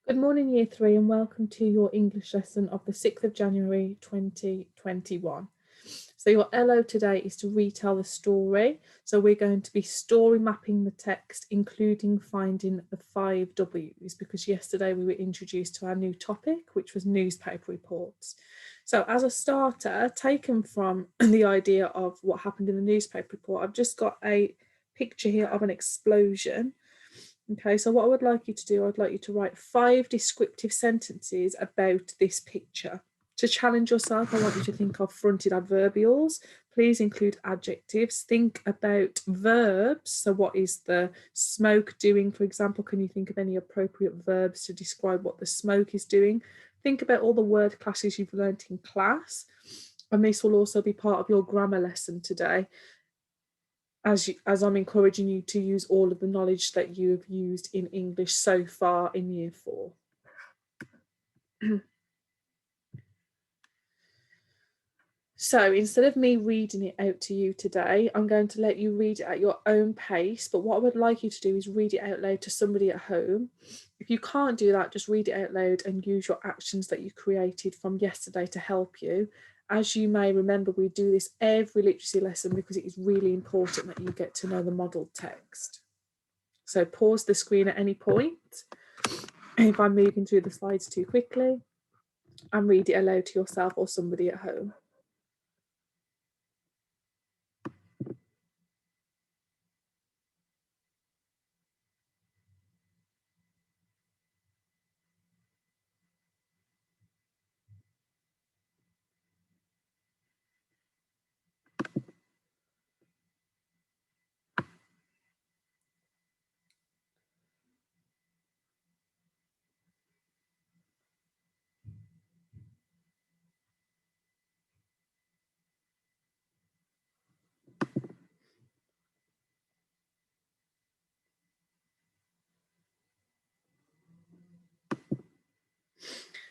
Good morning, Year 3, and welcome to your English lesson of the 6th of January 2021. So your LO today is to retell the story. So we're going to be story mapping the text, including finding the 5 W's, because yesterday we were introduced to our new topic, which was newspaper reports. So as a starter, taken from the idea of what happened in the newspaper report, I've just got a picture here of an explosion. Okay, so what I would like you to do, I'd like you to write 5 descriptive sentences about this picture. To challenge yourself, I want you to think of fronted adverbials. Please include adjectives. Think about verbs. So what is the smoke doing, for example? Can you think of any appropriate verbs to describe what the smoke is doing? Think about all the word classes you've learnt in class. And this will also be part of your grammar lesson today, as I'm encouraging you to use all of the knowledge that you have used in English so far in Year 4. So instead of me reading it out to you today, I'm going to let you read it at your own pace. But what I would like you to do is read it out loud to somebody at home. If you can't do that, just read it out loud and use your actions that you created from yesterday to help you. As you may remember, we do this every literacy lesson because it is really important that you get to know the model text. So pause the screen at any point if I'm moving through the slides too quickly, and read it aloud to yourself or somebody at home.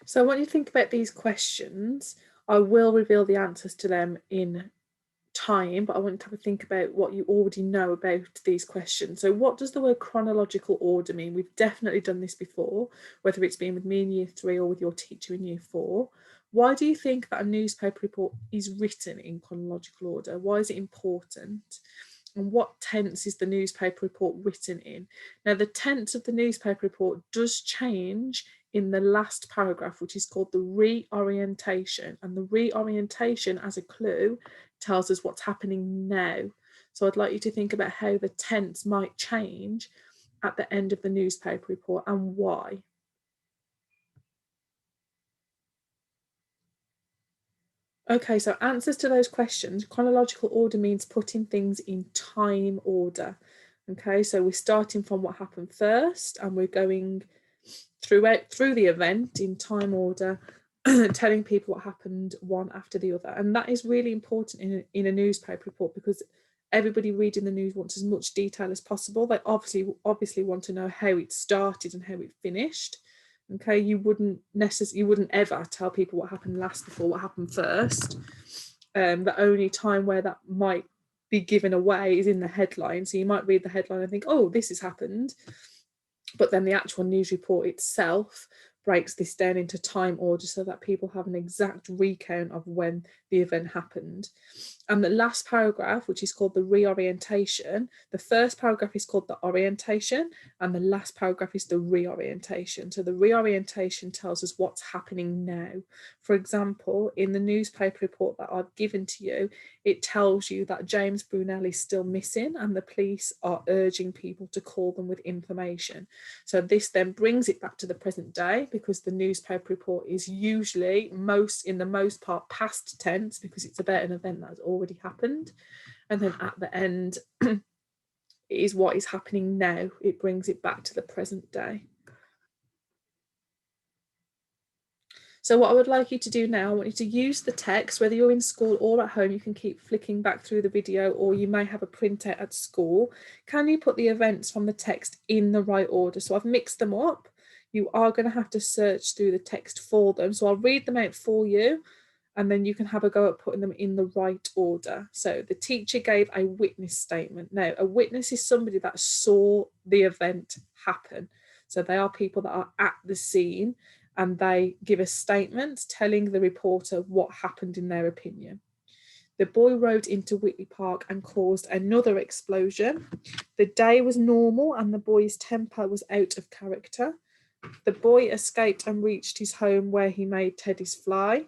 So I want you to think about these questions. I will reveal the answers to them in time, but I want you to have a think about what you already know about these questions. So what does the word chronological order mean? We've definitely done this before, whether it's been with me in Year 3 or with your teacher in Year 4. Why do you think that a newspaper report is written in chronological order? Why is it important? And what tense is the newspaper report written in? Now, the tense of the newspaper report does change in the last paragraph, which is called the reorientation. And the reorientation, as a clue, tells us what's happening now. So I'd like you to think about how the tense might change at the end of the newspaper report and why. Okay, so answers to those questions. Chronological order means putting things in time order. Okay, so we're starting from what happened first and we're going through the event in time order, telling people what happened one after the other. And that is really important in a newspaper report because everybody reading the news wants as much detail as possible. They obviously want to know how it started and how it finished. Okay, you wouldn't ever tell people what happened last before what happened first. The only time where that might be given away is in the headline. So you might read the headline and think, oh, this has happened. But then the actual news report itself breaks this down into time order so that people have an exact recount of when the event happened. And the last paragraph, which is called the reorientation, the first paragraph is called the orientation, and the last paragraph is the reorientation. So the reorientation tells us what's happening now. For example, in the newspaper report that I've given to you, it tells you that James Brunel is still missing and the police are urging people to call them with information. So this then brings it back to the present day because the newspaper report is usually in the most part past tense because it's about an event that has already happened. And then at the end is what is happening now. It brings it back to the present day. So what I would like you to do now, I want you to use the text, whether you're in school or at home, you can keep flicking back through the video or you may have a printout at school. Can you put the events from the text in the right order? So I've mixed them up. You are going to have to search through the text for them. So I'll read them out for you and then you can have a go at putting them in the right order. So the teacher gave a witness statement. Now, a witness is somebody that saw the event happen. So they are people that are at the scene, and they give a statement telling the reporter what happened in their opinion. The boy rode into Whitley Park and caused another explosion. The day was normal and the boy's temper was out of character. The boy escaped and reached his home where he made teddies fly.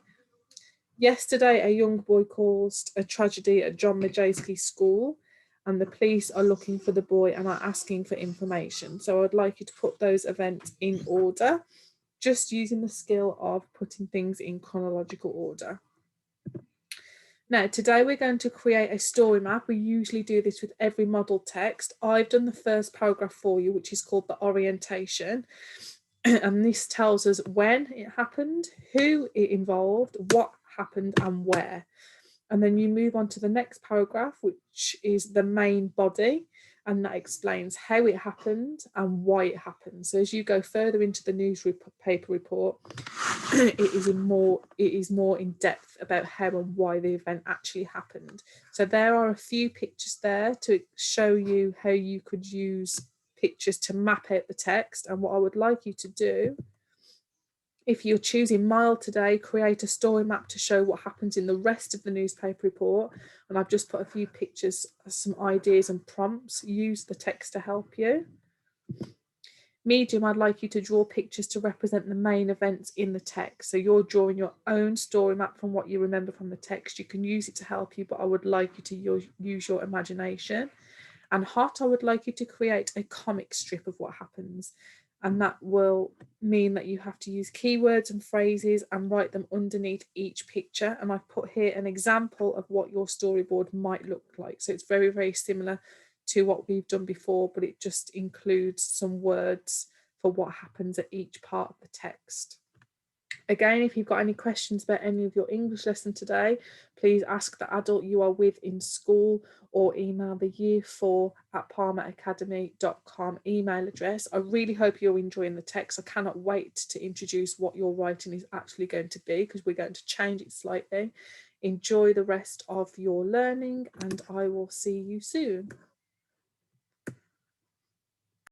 Yesterday, a young boy caused a tragedy at John Majewski School, and the police are looking for the boy and are asking for information. So I'd like you to put those events in order, just using the skill of putting things in chronological order. Now, today we're going to create a story map. We usually do this with every model text. I've done the first paragraph for you, which is called the orientation. And this tells us when it happened, who it involved, what happened, and where. And then you move on to the next paragraph, which is the main body, and that explains how it happened and why it happened. So as you go further into the newspaper report, it is more in depth about how and why the event actually happened. So there are a few pictures there to show you how you could use pictures to map out the text. And what I would like you to do, if you're choosing mild today, create a story map to show what happens in the rest of the newspaper report. And I've just put a few pictures, some ideas and prompts. Use the text to help you. Medium, I'd like you to draw pictures to represent the main events in the text. So you're drawing your own story map from what you remember from the text. You can use it to help you, but I would like you to use your imagination. And hot, I would like you to create a comic strip of what happens. And that will mean that you have to use keywords and phrases and write them underneath each picture. And I've put here an example of what your storyboard might look like. So it's very, very similar to what we've done before, but it just includes some words for what happens at each part of the text. Again, if you've got any questions about any of your English lesson today, please ask the adult you are with in school or email the year4@palmeracademy.com email address. I really hope you're enjoying the text. I cannot wait to introduce what your writing is actually going to be, because we're going to change it slightly. Enjoy the rest of your learning, and I will see you soon.